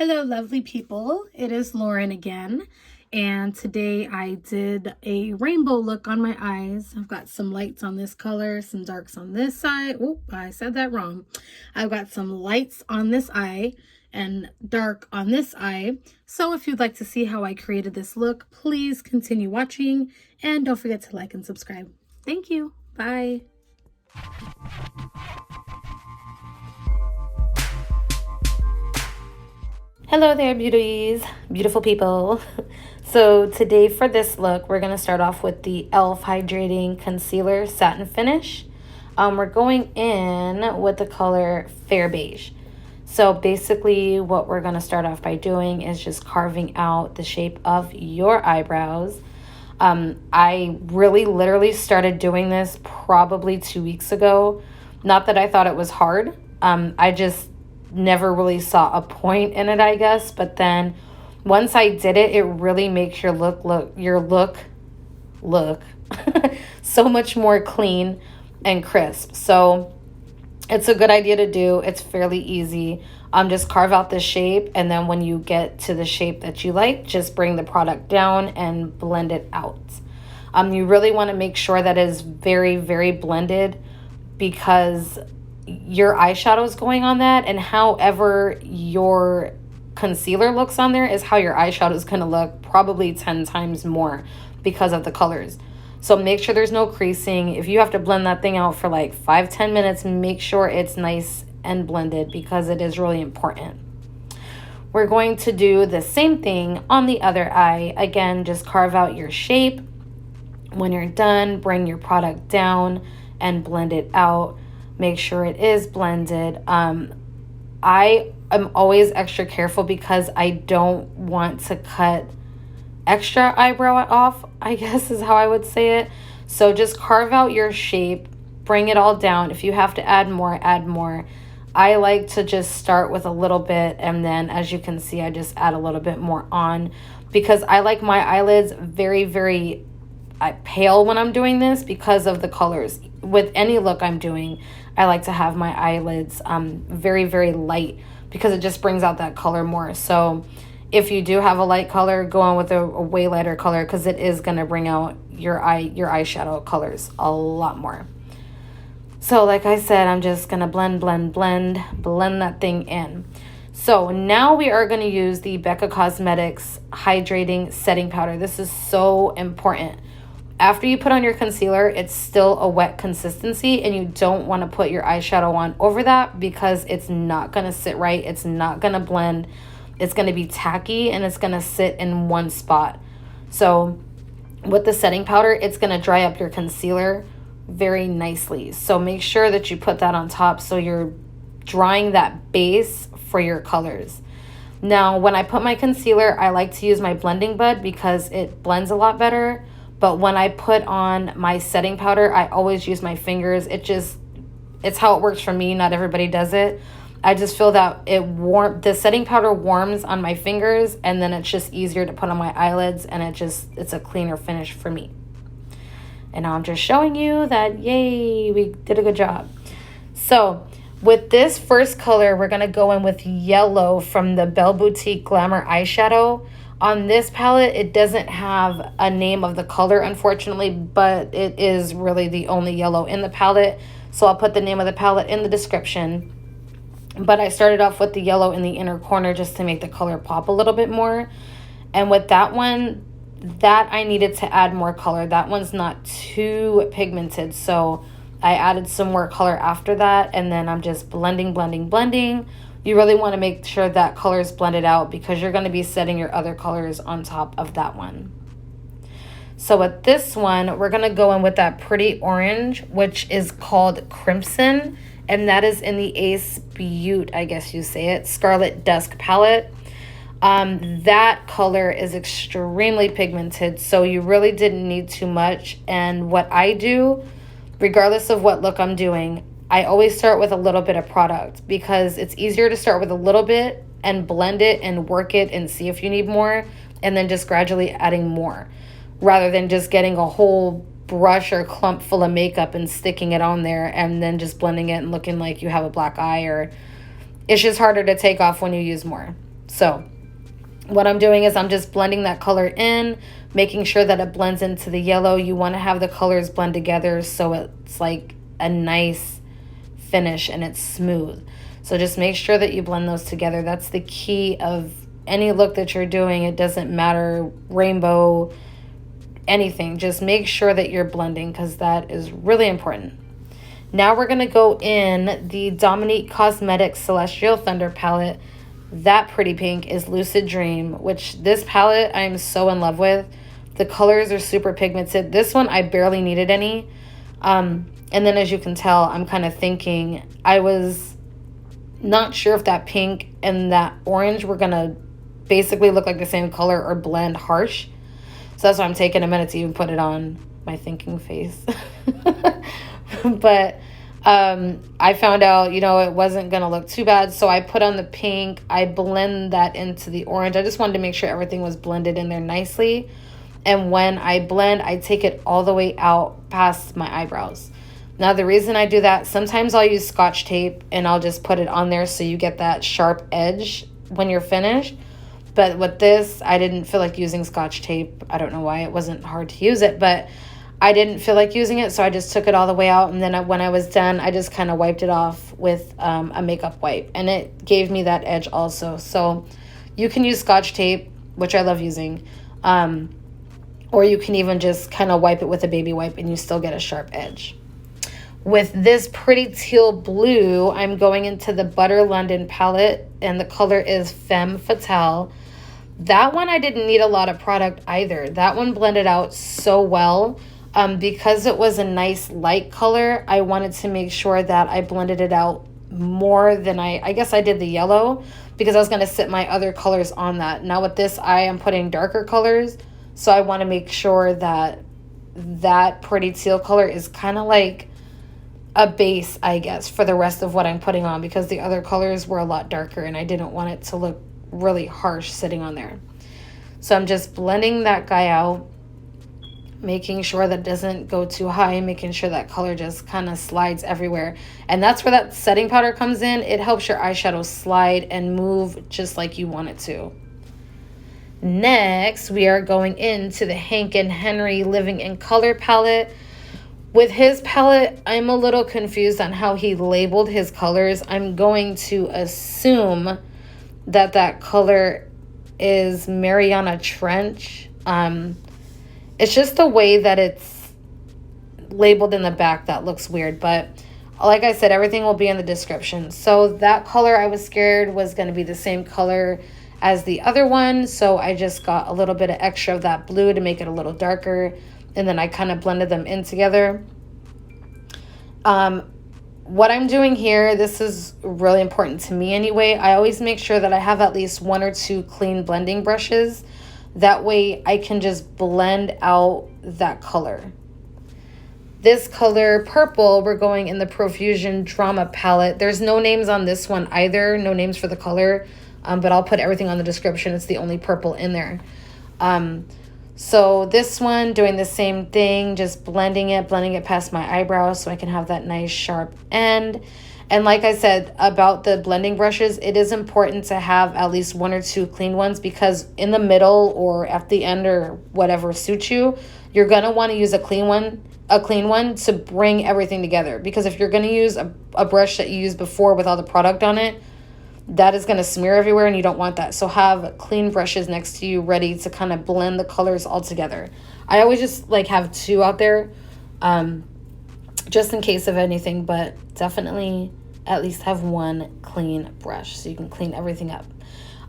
Hello, lovely people. It is Lauren again, and today I did a rainbow look on my eyes. I've got some lights on this color, some darks on this side. Oh, I said that wrong. I've got some lights on this eye and dark on this eye. So if you'd like to see how I created this look, please continue watching and don't forget to like and subscribe. Thank you. Bye. Hello there, beauties, beautiful people. So today for this look, we're going to start off with the e.l.f. Hydrating Concealer Satin Finish. We're going in with the color Fair Beige. So basically what we're going to start off by doing is just carving out the shape of your eyebrows. I really literally started doing this probably 2 weeks ago. Not that I thought it was hard. I just never really saw a point in it, I guess. But then once I did it, it really makes your look so much more clean and crisp. So it's a good idea to do. It's fairly easy. Just carve out the shape, and then when you get to the shape that you like, just bring the product down and blend it out. You really want to make sure that it is very, very blended, because your eyeshadow is going on that, and however your concealer looks on there is how your eyeshadow is going to look, probably 10 times more because of the colors. So make sure there's no creasing. If you have to blend that thing out for like 5-10 minutes, make sure it's nice and blended, because it is really important. We're going to do the same thing on the other eye. Again, just carve out your shape. When you're done, bring your product down and blend it out. Make sure it is blended. I am always extra careful because I don't want to cut extra eyebrow off, I guess is how I would say it. So just carve out your shape, bring it all down. If you have to add more, add more. I like to just start with a little bit, and then as you can see, I just add a little bit more on, because I like my eyelids very, very pale when I'm doing this because of the colors. With any look I'm doing, I like to have my eyelids very, very light, because it just brings out that color more. So if you do have a light color, go on with a way lighter color, because it is going to bring out your eyeshadow colors a lot more. So like I said, I'm just going to blend that thing in. So now we are going to use the Becca Cosmetics Hydrating Setting Powder. This is so important. After you put on your concealer, it's still a wet consistency, and you don't want to put your eyeshadow on over that, because it's not going to sit right. It's not going to blend. It's going to be tacky, and it's going to sit in one spot. So with the setting powder, it's going to dry up your concealer very nicely. So make sure that you put that on top, so you're drying that base for your colors. Now, when I put my concealer, I like to use my blending bud because it blends a lot better. But when I put on my setting powder, I always use my fingers. It's how it works for me. Not everybody does it. I just feel that the setting powder warms on my fingers, and then it's just easier to put on my eyelids, and it's a cleaner finish for me. And now I'm just showing you that, yay, we did a good job. So with this first color, we're going to go in with yellow from the Belle Boutique Glamour eyeshadow. On this palette, it doesn't have a name of the color, unfortunately, but it is really the only yellow in the palette. So I'll put the name of the palette in the description. But I started off with the yellow in the inner corner just to make the color pop a little bit more. And with that one, that I needed to add more color. That one's not too pigmented, so I added some more color after that. And then I'm just blending. You really want to make sure that color is blended out, because you're going to be setting your other colors on top of that one. So with this one, we're going to go in with that pretty orange, which is called Crimson, and that is in the Beaute, I guess you say it, Scarlet Dusk palette. That color is extremely pigmented, so you really didn't need too much. And what I do, regardless of what look I'm doing, I always start with a little bit of product, because it's easier to start with a little bit and blend it and work it and see if you need more, and then just gradually adding more, rather than just getting a whole brush or clump full of makeup and sticking it on there and then just blending it and looking like you have a black eye, or it's just harder to take off when you use more. So what I'm doing is I'm just blending that color in, making sure that it blends into the yellow. You want to have the colors blend together so it's like a nice finish and it's smooth. So just make sure that you blend those together. That's the key of any look that you're doing. It doesn't matter, rainbow, anything. Just make sure that you're blending because that is really important. Now we're going to go in the Dominique Cosmetics Celestial Thunder palette. That pretty pink is Lucid Dream, which this palette I'm so in love with. The colors are super pigmented. This one I barely needed any. And then as you can tell, I'm kind of thinking, I was not sure if that pink and that orange were going to basically look like the same color or blend harsh. So that's why I'm taking a minute to even put it on my thinking face. But I found out, you know, it wasn't going to look too bad. So I put on the pink. I blend that into the orange. I just wanted to make sure everything was blended in there nicely. And when I blend, I take it all the way out past my eyebrows. Now, the reason I do that, sometimes I'll use Scotch tape and I'll just put it on there so you get that sharp edge when you're finished. But with this, I didn't feel like using Scotch tape. I don't know why. It wasn't hard to use it, but I didn't feel like using it, so I just took it all the way out. And then when I was done, I just kind of wiped it off with a makeup wipe. And it gave me that edge also. So you can use Scotch tape, which I love using. Or you can even just kind of wipe it with a baby wipe and you still get a sharp edge. With this pretty teal blue, I'm going into the Butter London palette. And the color is Femme Fatale. That one I didn't need a lot of product either. That one blended out so well. Because it was a nice light color, I wanted to make sure that I blended it out more than I guess I did the yellow because I was going to sit my other colors on that. Now with this, I am putting darker colors. So I want to make sure that that pretty teal color is kind of like a base, I guess, for the rest of what I'm putting on because the other colors were a lot darker and I didn't want it to look really harsh sitting on there. So I'm just blending that guy out, making sure that doesn't go too high, making sure that color just kind of slides everywhere. And that's where that setting powder comes in. It helps your eyeshadow slide and move just like you want it to. Next, we are going into the Hank and Henry Living in Color palette. With his palette, I'm a little confused on how he labeled his colors. I'm going to assume that that color is Mariana Trench. It's just the way that it's labeled in the back that looks weird. But like I said, everything will be in the description. So that color I was scared was going to be the same color as the other one. So I just got a little bit of extra of that blue to make it a little darker. And then I kind of blended them in together. What I'm doing here, this is really important to me anyway. I always make sure that I have at least 1 or 2 clean blending brushes. That way I can just blend out that color. This color, purple, we're going in the Peofusion Drama palette. There's no names on this one either, no names for the color, but I'll put everything on the description. It's the only purple in there. So this one, doing the same thing, just blending it past my eyebrows so I can have that nice sharp end. And like I said about the blending brushes, it is important to have at least 1 or 2 clean ones because in the middle or at the end or whatever suits you, you're going to want to use a clean one to bring everything together. Because if you're going to use a brush that you used before with all the product on it, that is going to smear everywhere and you don't want that. So have clean brushes next to you ready to kind of blend the colors all together. I always just like have 2 out there just in case of anything, but definitely at least have 1 clean brush so you can clean everything up.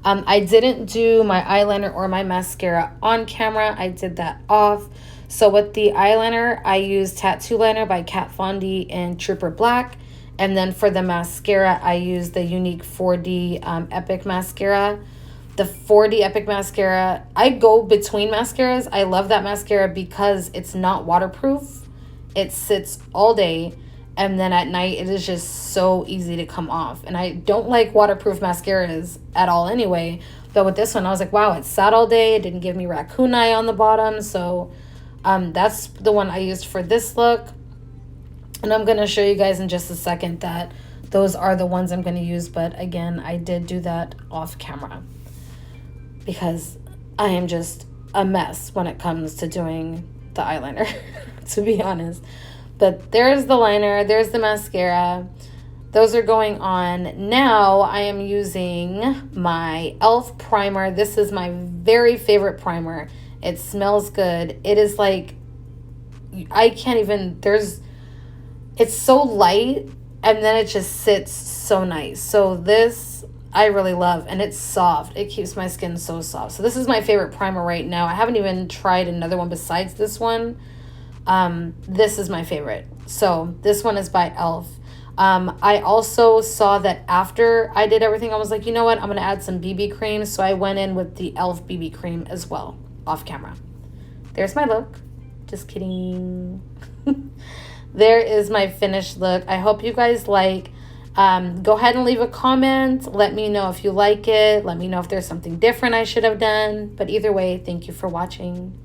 I didn't do my eyeliner or my mascara on camera. I did that off. So with the eyeliner, I used Tattoo Liner by Kat von D in Trooper Black. And then for the mascara, I used the younique 4D Epic Mascara. The 4D Epic Mascara, I go between mascaras. I love that mascara because it's not waterproof. It sits all day. And then at night, it is just so easy to come off. And I don't like waterproof mascaras at all anyway. But with this one, I was like, wow, it sat all day. It didn't give me raccoon eye on the bottom. So that's the one I used for this look. And I'm going to show you guys in just a second that those are the ones I'm going to use. But again, I did do that off camera. because I am just a mess when it comes to doing the eyeliner, to be honest. But there's the liner, there's the mascara. Those are going on. Now I am using my e.l.f. primer. This is my very favorite primer. It smells good. It is like, I can't even, it's so light, and then it just sits so nice. So this I really love, and it's soft. It keeps my skin so soft. So this is my favorite primer right now. I haven't even tried another one besides this one. This is my favorite. So this one is by e.l.f. I also saw that after I did everything, I was like, you know what? I'm going to add some BB cream. So I went in with the e.l.f. BB cream as well, off camera. There's my look. Just kidding. There is my finished look. I hope you guys like. Go ahead and leave a comment. Let me know if you like it. Let me know if there's something different I should have done. But either way, thank you for watching.